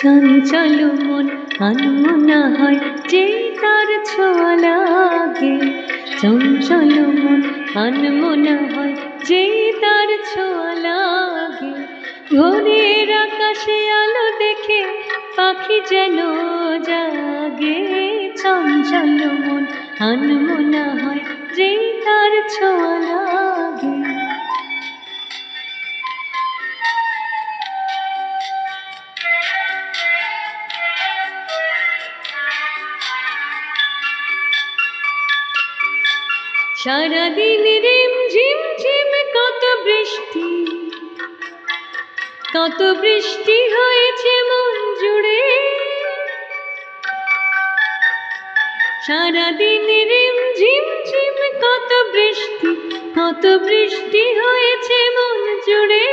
চঞ্চল মন আনমনা হয় যেই তার ছোঁয়া লাগে। চঞ্চল মন আনমনা হয় যেই তার ছোঁয়া লাগে। ভোরের আকাশে আলো দেখে পাখি যেন জাগে। চঞ্চল মন আনমনা হয় যেই তার ছোঁয়া লাগে। সারাদিন রিমঝিম ঝিম কত বৃষ্টি হয়েছে মন জুড়ে। সারাদিন রিমঝিম ঝিম কত বৃষ্টি হয়েছে মন জুড়ে।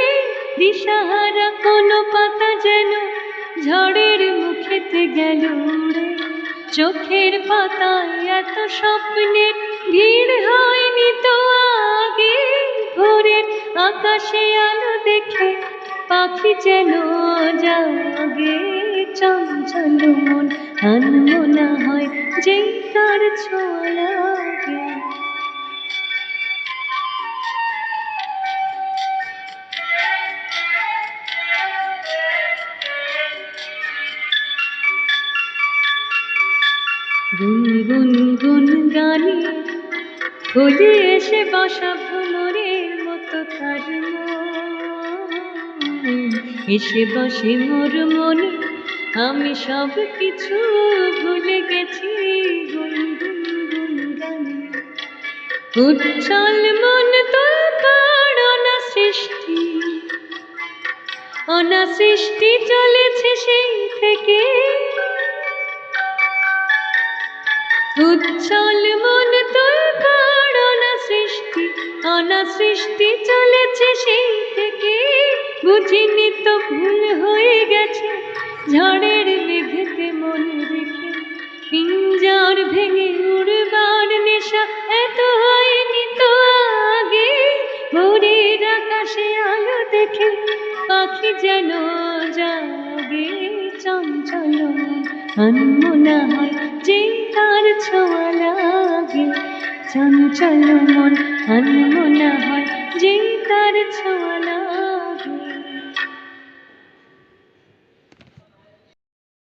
দিশাহারা কোনো পাতা যেন ঝড়ের মুখেতে গেল উড়ে। চোখের পাতায় এত স্বপ্নের ভিড় হয়নি তো আগে। ভোরের আকাশে আলো দেখে পাখি যেন জাগে। চঞ্চল মন আনমনা হয় যেই তার ছোঁয়া লাগে। গুনগুন গুন গানে ভুলে এসে বসা ভ্রমরের মতো তার এসে বসে মোর মনে। আমি সব কিছু ভুলে গেছি গুনগুন গুন গানে। উচ্ছল মন তোলপাড় অনাসৃষ্টি চলেছে সেই থেকে। উচ্ছল মন তোলপাড় অনাসৃষ্টি চলেছে সেই থেকে। বুঝিনি তো ভুল হয়ে গেছে ঝড়ের মেঘেতে মন রেখে। পিঞ্জর ভেঙে উড়বার নেশা এত হয়নি তো আগে। ভোরের আকাশে আলো দেখে পাখি যেন জাগে। চঞ্চল মন আনমনা হয় যেই তার ছোঁয়া লাগে। চঞ্চল মন আনমনা হয় যেই তার ছোঁয়া